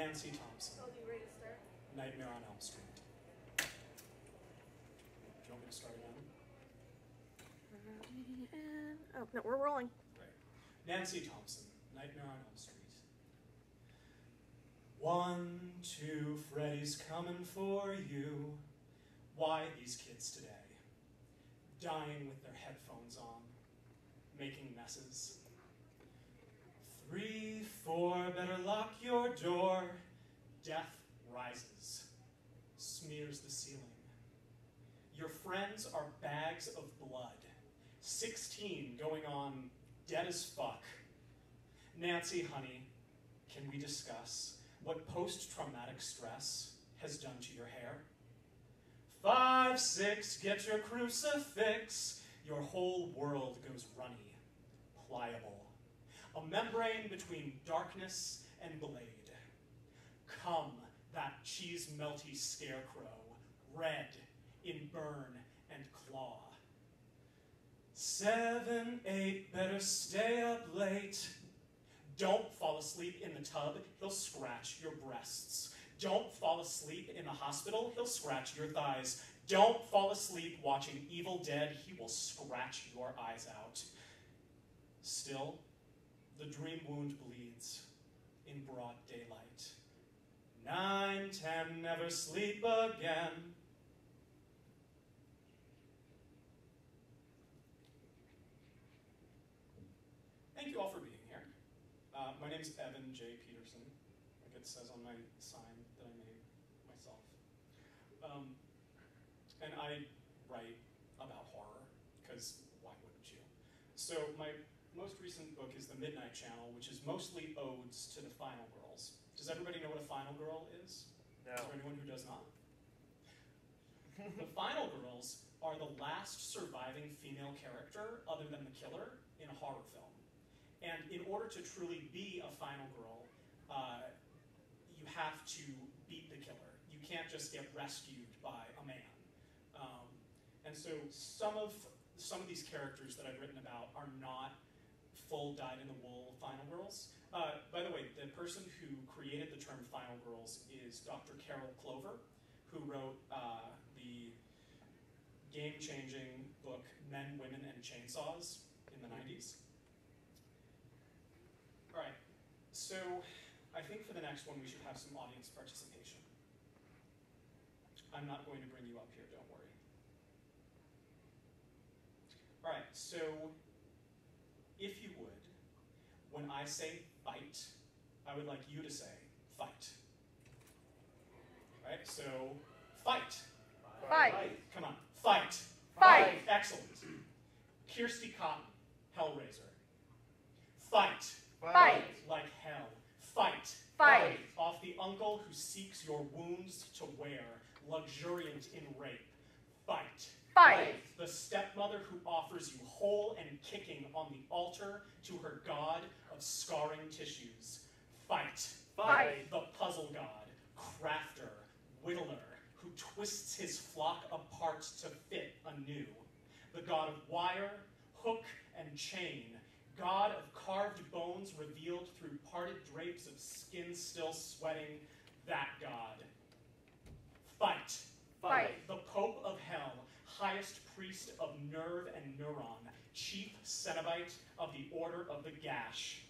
Nancy Thompson. Oh, you ready to start? Nightmare on Elm Street. Do you want me to start again? Oh, no, we're rolling. Right. Nancy Thompson, Nightmare on Elm Street. 1, 2, Freddy's coming for you. Why these kids today? Dying with their headphones on, making messes. 3, 4, better lock your door. Death rises, smears the ceiling. Your friends are bags of blood. 16 going on dead as fuck. Nancy, honey, can we discuss what post-traumatic stress has done to your hair? 5, 6, get your crucifix. Your whole world goes runny, pliable. A membrane between darkness and blade. Come, that cheese-melty scarecrow, red in burn and claw. 7, 8, better stay up late. Don't fall asleep in the tub, he'll scratch your breasts. Don't fall asleep in the hospital, he'll scratch your thighs. Don't fall asleep watching Evil Dead, he will scratch your eyes out. Still, the dream wound bleeds in broad daylight. 9, 10, never sleep again. Thank you all for being here. My name is Evan J. Peterson, like it says on my sign that I made myself. And I write about horror, because why wouldn't you? So my most recent book is The Midnight Channel, which is mostly odes to the Final Girls. Does everybody know what a Final Girl is? No. Is there anyone who does not? The Final Girls are the last surviving female character, other than the killer, in a horror film. And in order to truly be a final girl, you have to beat the killer. You can't just get rescued by a man. And so some of these characters that I've written about are not full dyed-in-the-wool final girls. By the way, the person who created the term final girls is Dr. Carol Clover, who wrote the game-changing book Men, Women, and Chainsaws in the 90s. All right, so I think for the next one we should have some audience participation. I'm not going to bring you up here, don't worry. All right, so if you would, when I say fight, I would like you to say fight. All right, so fight. Fight. Come on, fight. Fight. Excellent. Kirsty Cotton, Hellraiser. Fight. Fight. Like hell. Fight. Fight. Off the uncle who seeks your wounds to wear, luxuriant in rape. Fight. Fight. The stepmother who offers you whole and kicking on the altar to her god of scarring tissues. Fight. Fight. The puzzle god, crafter, whittler, who twists his flock apart to fit anew. The god of wire, hook, and chain, god of carved bones revealed through parted drapes of skin still sweating, that god. Fight. Fight. The Pope of Hell, highest priest of nerve and neuron, chief Cenobite of the Order of the Gash.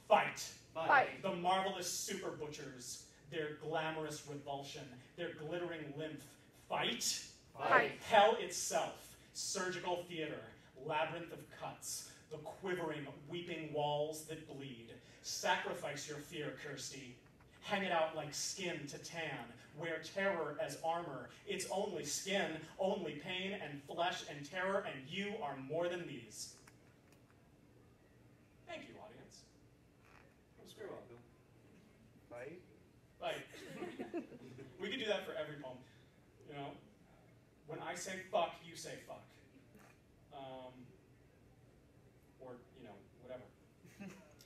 Fight. Fight. The marvelous super butchers, their glamorous revulsion, their glittering lymph. Fight. Fight. Hell itself, surgical theater, labyrinth of cuts, the quivering, weeping walls that bleed. Sacrifice your fear, Kirsty. Hang it out like skin to tan. Wear terror as armor. It's only skin, only pain and flesh and terror, and you are more than these. Thank you, audience. That was great. Fight? Fight. We could do that for every poem. You know, when I say fuck, you say fuck. Or, you know, whatever.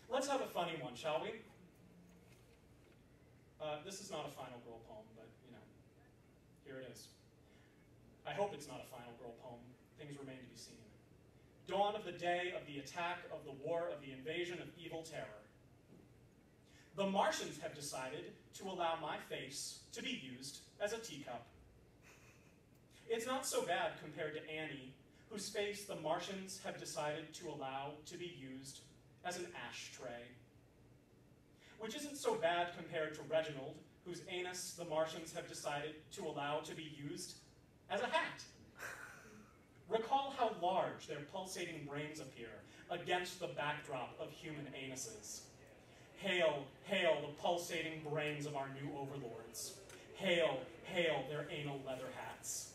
Let's have a funny one, shall we? This is not a Final Girl poem, but, you know, here it is. I hope it's not a Final Girl poem. Things remain to be seen. Dawn of the day of the attack, of the war, of the invasion of evil terror. The Martians have decided to allow my face to be used as a teacup. It's not so bad compared to Annie, whose face the Martians have decided to allow to be used as an ashtray. Which isn't so bad compared to Reginald, whose anus the Martians have decided to allow to be used as a hat. Recall how large their pulsating brains appear against the backdrop of human anuses. Hail, hail the pulsating brains of our new overlords. Hail, hail their anal leather hats.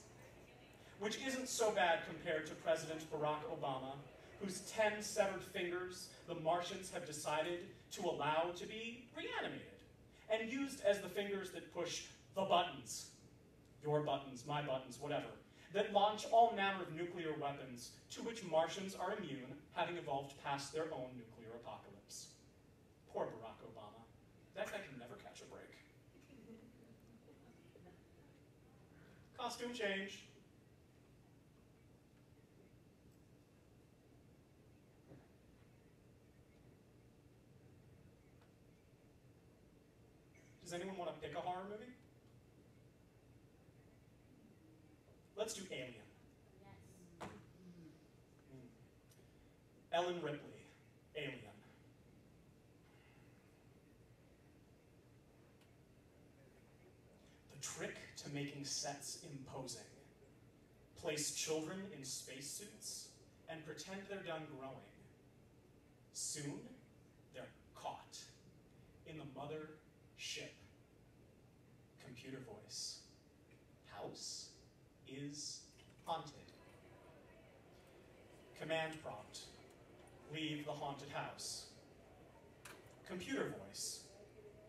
Which isn't so bad compared to President Barack Obama, whose 10 severed fingers the Martians have decided to allow to be reanimated and used as the fingers that push the buttons, your buttons, my buttons, whatever, that launch all manner of nuclear weapons to which Martians are immune, having evolved past their own nuclear apocalypse. Poor Barack Obama. That guy can never catch a break. Costume change. Does anyone want to pick a horror movie? Let's do Alien. Yes. Ellen Ripley, Alien. The trick to making sets imposing. Place children in spacesuits and pretend they're done growing. Soon, they're caught in the mother ship. Computer voice. House is haunted. Command prompt. Leave the haunted house. Computer voice.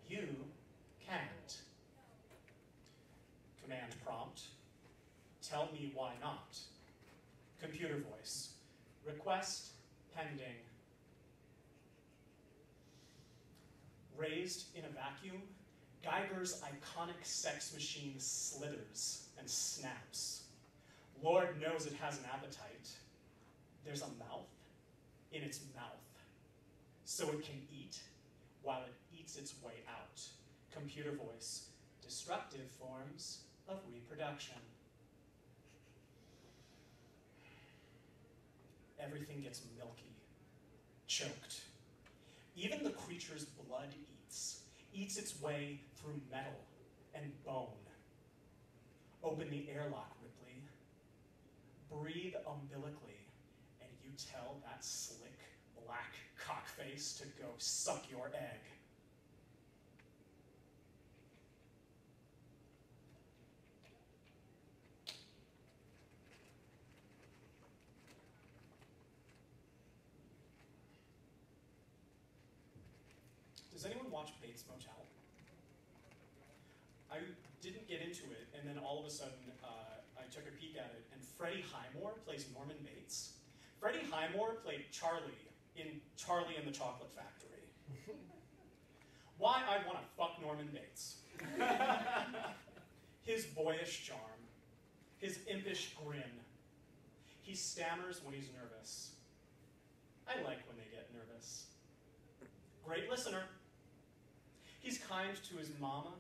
You can't. Command prompt. Tell me why not. Computer voice. Request pending. Raised in a vacuum, Geiger's iconic sex machine slithers and snaps. Lord knows it has an appetite. There's a mouth in its mouth, so it can eat while it eats its way out. Computer voice, destructive forms of reproduction. Everything gets milky, choked. Even the creature's blood eats its way through metal and bone. Open the airlock, Ripley. Breathe umbilically, and you tell that slick, black cockface to go suck your egg. Does anyone watch Bates Motel? I didn't get into it, and then all of a sudden I took a peek at it, and Freddie Highmore plays Norman Bates. Freddie Highmore played Charlie in Charlie and the Chocolate Factory. Why I want to fuck Norman Bates. His boyish charm, his impish grin. He stammers when he's nervous. I like when they get nervous. Great listener. He's kind to his mama,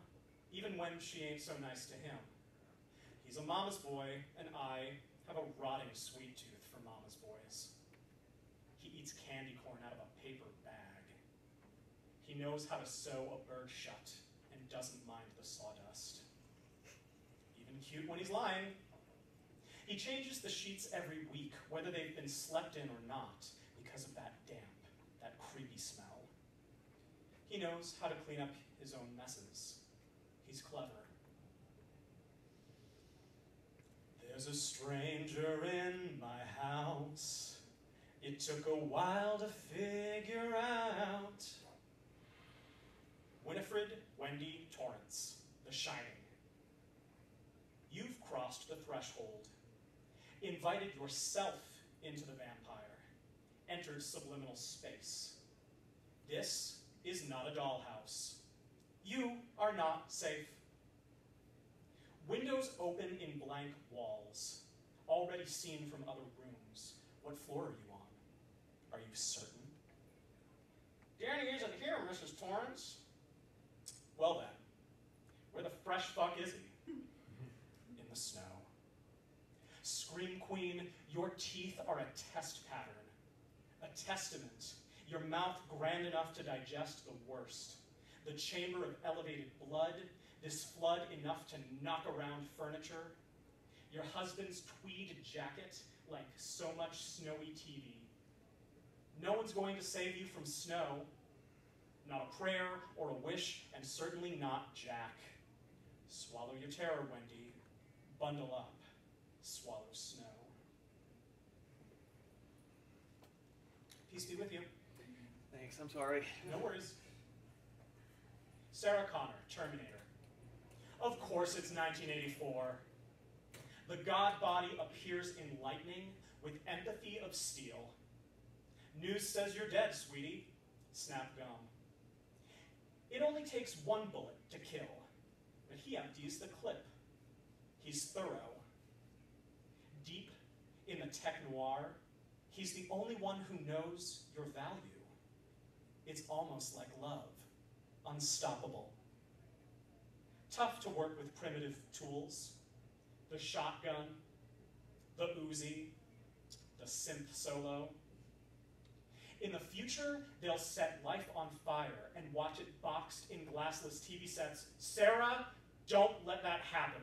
even when she ain't so nice to him. He's a mama's boy, and I have a rotting sweet tooth for mama's boys. He eats candy corn out of a paper bag. He knows how to sew a bird shut and doesn't mind the sawdust. Even cute when he's lying. He changes the sheets every week, whether they've been slept in or not, because of that damp, that creepy smell. He knows how to clean up his own messes. He's clever. There's a stranger in my house. It took a while to figure out. Winifred Wendy Torrance, The Shining. You've crossed the threshold, invited yourself into the vampire, entered subliminal space. This is not a dollhouse. You are not safe. Windows open in blank walls, already seen from other rooms. What floor are you on? Are you certain? Danny isn't here, Mrs. Torrance. queen, your teeth are a test pattern, a testament, your mouth grand enough to digest the worst, the chamber of elevated blood, this flood enough to knock around furniture, your husband's tweed jacket like so much snowy TV. No one's going to save you from snow, not a prayer or a wish, and certainly not Jack. Swallow your terror, Wendy. Bundle up. Swallow snow. Peace be with you. Thanks, I'm sorry. No worries. Sarah Connor, Terminator. Of course it's 1984. The god body appears enlightening with empathy of steel. News says you're dead, sweetie. Snap gum. It only takes one bullet to kill, but he empties the clip. He's thorough. Deep in the tech noir, he's the only one who knows your value. It's almost like love, unstoppable. Tough to work with primitive tools, the shotgun, the Uzi, the synth solo. In the future, they'll set life on fire and watch it boxed in glassless TV sets. Sarah, don't let that happen.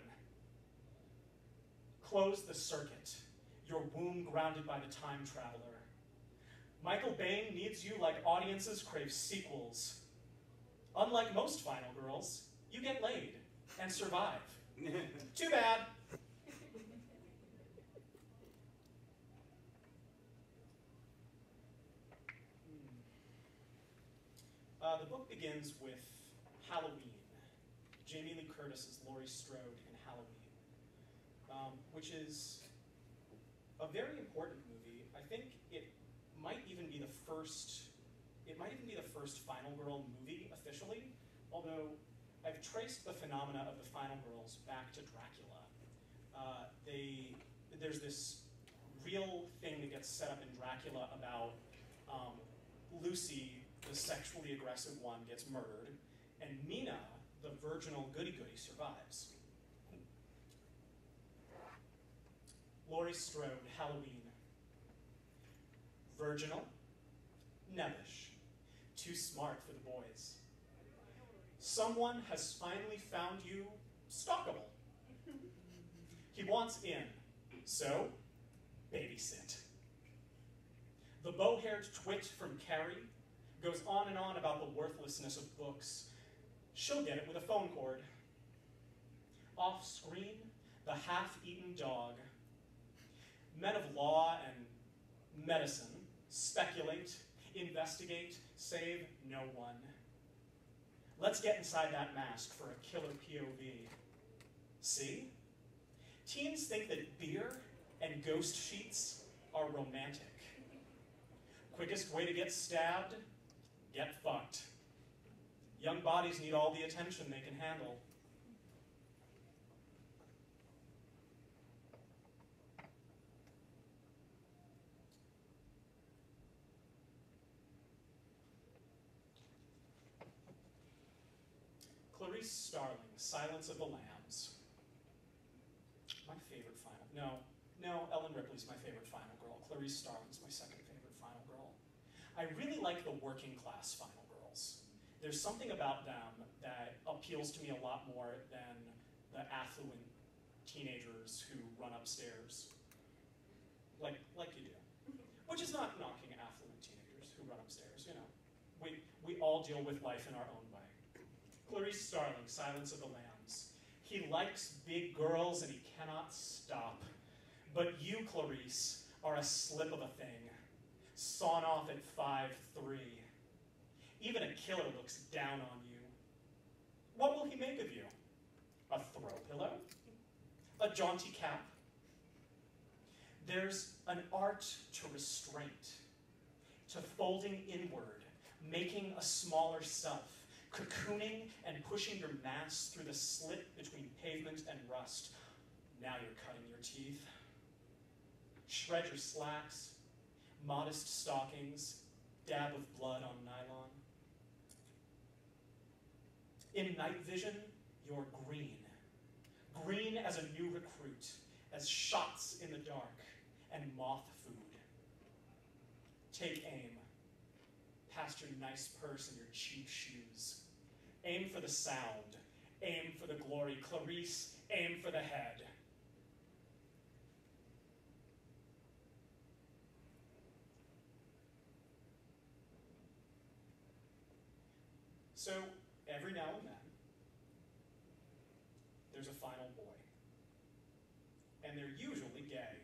Close the circuit, your womb grounded by the time traveler. Michael Bain needs you like audiences crave sequels. Unlike most final girls, you get laid and survive. Too bad. The book begins with Halloween. Jamie Lee Curtis's Laurie Strode in Halloween, which is a very important movie. I think it might even be the first. It might even be the first Final Girl movie officially, although I've traced the phenomena of the Final Girls back to Dracula. There's this real thing that gets set up in Dracula about Lucy, the sexually aggressive one, gets murdered, and Mina, the virginal goody-goody, survives. Laurie Strode, Halloween. Virginal, nebbish, too smart for the boys. Someone has finally found you stalkable. He wants in, so babysit. The bow-haired twit from Carrie goes on and on about the worthlessness of books. She'll get it with a phone cord. Off-screen, the half-eaten dog. Men of law and medicine speculate, investigate, save no one. Let's get inside that mask for a killer POV. See? Teens think that beer and ghost sheets are romantic. Quickest way to get stabbed? Get fucked. Young bodies need all the attention they can handle. Clarice Starling, Silence of the Lambs. My favorite final. No, Ellen Ripley's my favorite final girl. Clarice Starling's my second favorite final girl. I really like the working class final girls. There's something about them that appeals to me a lot more than the affluent teenagers who run upstairs, like you do. Which is not knocking affluent teenagers who run upstairs, you know. We all deal with life in our own way. Clarice Starling, Silence of the Lambs. He likes big girls and he cannot stop. But you, Clarice, are a slip of a thing. Sawn off at 5'3". Even a killer looks down on you. What will he make of you? A throw pillow? A jaunty cap? There's an art to restraint, to folding inward, making a smaller self, cocooning and pushing your mass through the slit between pavement and rust. Now you're cutting your teeth. Shred your slacks, modest stockings, dab of blood on nylon. In night vision, you're green. Green as a new recruit, as shots in the dark. and moth food. Take aim, past your nice purse and your cheap shoes. Aim for the sound, aim for the glory. Clarice, aim for the head. So, every now and then, there's a final boy. And they're usually gay.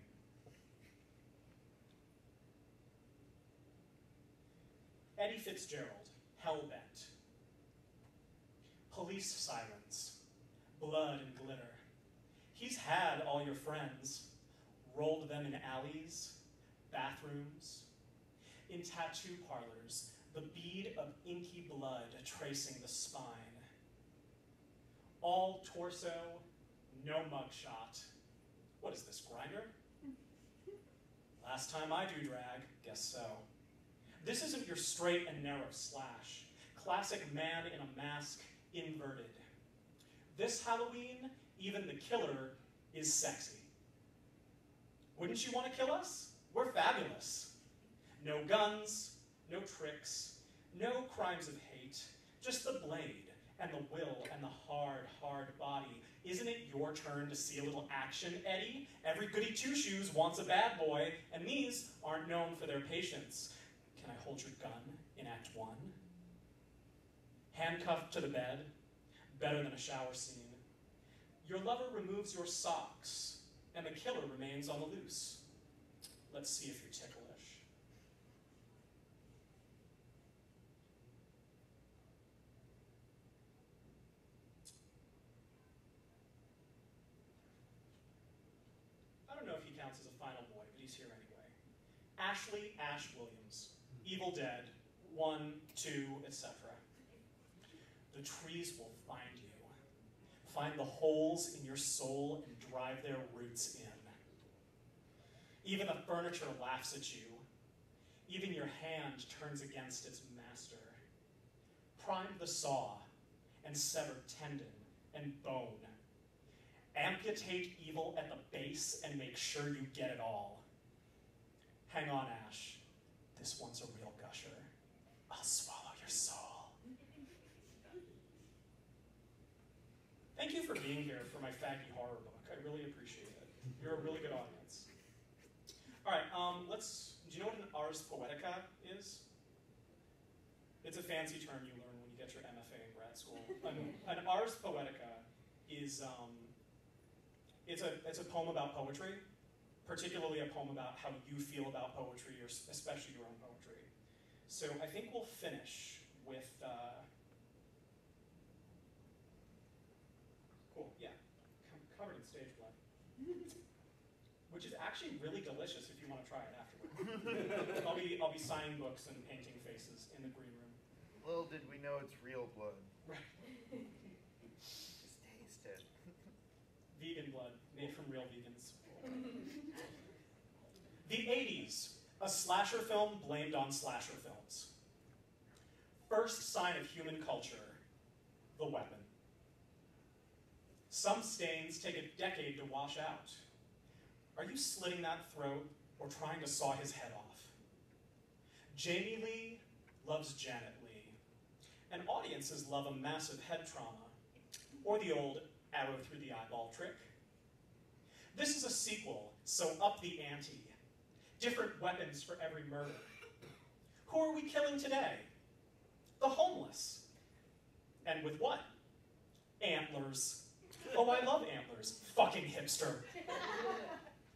Eddie Fitzgerald, hell-bent. Police sirens, blood and glitter. He's had all your friends, rolled them in alleys, bathrooms, in tattoo parlors, the bead of inky blood tracing the spine. All torso, no mugshot. What is this, Grindr? Last time I do drag, guess so. This isn't your straight and narrow slash. Classic man in a mask, inverted. This Halloween, even the killer is sexy. Wouldn't you want to kill us? We're fabulous. No guns, no tricks, no crimes of hate, just the blade and the will and the hard, hard body. Isn't it your turn to see a little action, Eddie? Every goody two-shoes wants a bad boy, and these aren't known for their patience. Can I hold your gun in Act 1? Handcuffed to the bed, better than a shower scene. Your lover removes your socks, and the killer remains on the loose. Let's see if you're ticklish. I don't know if he counts as a final boy, but he's here anyway. Ashley Ash Williams, Evil Dead, 1, 2, etc. The trees will find you. Find the holes in your soul and drive their roots in. Even the furniture laughs at you. Even your hand turns against its master. Prime the saw and sever tendon and bone. Amputate evil at the base and make sure you get it all. Hang on, Ash. This one's a real gusher. I'll swallow your soul. Thank you for being here for my faggy horror book. I really appreciate it. You're a really good audience. All right, do you know what an ars poetica is? It's a fancy term you learn when you get your MFA in grad school. An ars poetica is, it's a poem about poetry, particularly a poem about how you feel about poetry, or especially your own poetry. So I think we'll finish with, cool, yeah, covered in stage blood. Which is actually really delicious if you want to try it afterward. I'll be signing books and painting faces in the green room. Little did we know it's real blood. Right. Just taste it. Vegan blood, made from real vegans. The 80s, a slasher film blamed on slasher films. First sign of human culture, the weapon. Some stains take a decade to wash out. Are you slitting that throat or trying to saw his head off? Jamie Lee loves Janet Lee, and audiences love a massive head trauma, or the old arrow through the eyeball trick. This is a sequel, so up the ante. Different weapons for every murder. Who are we killing today? The homeless. And with what? Antlers. Oh, I love antlers. Fucking hipster.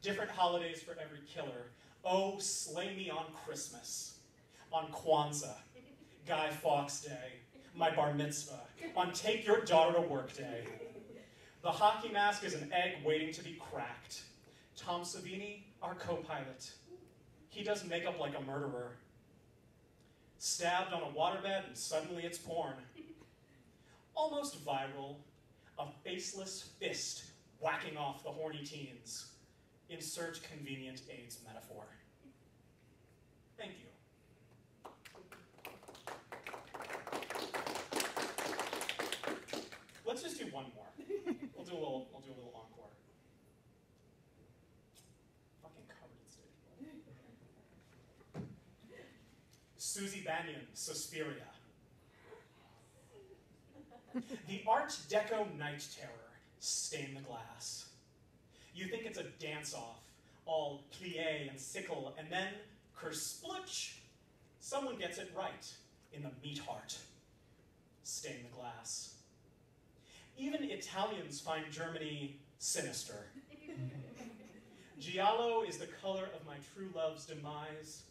Different holidays for every killer. Oh, slay me on Christmas. On Kwanzaa. Guy Fawkes Day. My bar mitzvah. On Take Your Daughter to Work Day. The hockey mask is an egg waiting to be cracked. Tom Savini, our co-pilot. He does makeup like a murderer. Stabbed on a waterbed and suddenly it's porn. Almost viral, a faceless fist whacking off the horny teens. Insert convenient AIDS metaphor. Thank you. Let's just do one more. We'll do a little encore. Fucking covered in stage Susie Bannion, Suspiria. The Art Deco Night Terror, Stain the Glass. You think it's a dance-off, all plie and sickle, and then, kersplutch, someone gets it right in the meat heart. Stain the Glass. Even Italians find Germany sinister. Giallo is the color of my true love's demise,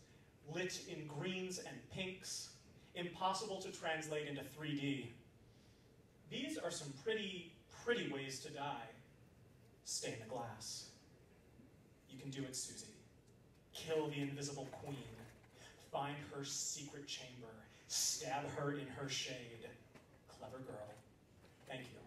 lit in greens and pinks, impossible to translate into 3D. These are some pretty ways to die. Stain the glass. You can do it, Susie. Kill the invisible queen. Find her secret chamber. Stab her in her shade. Clever girl. Thank you.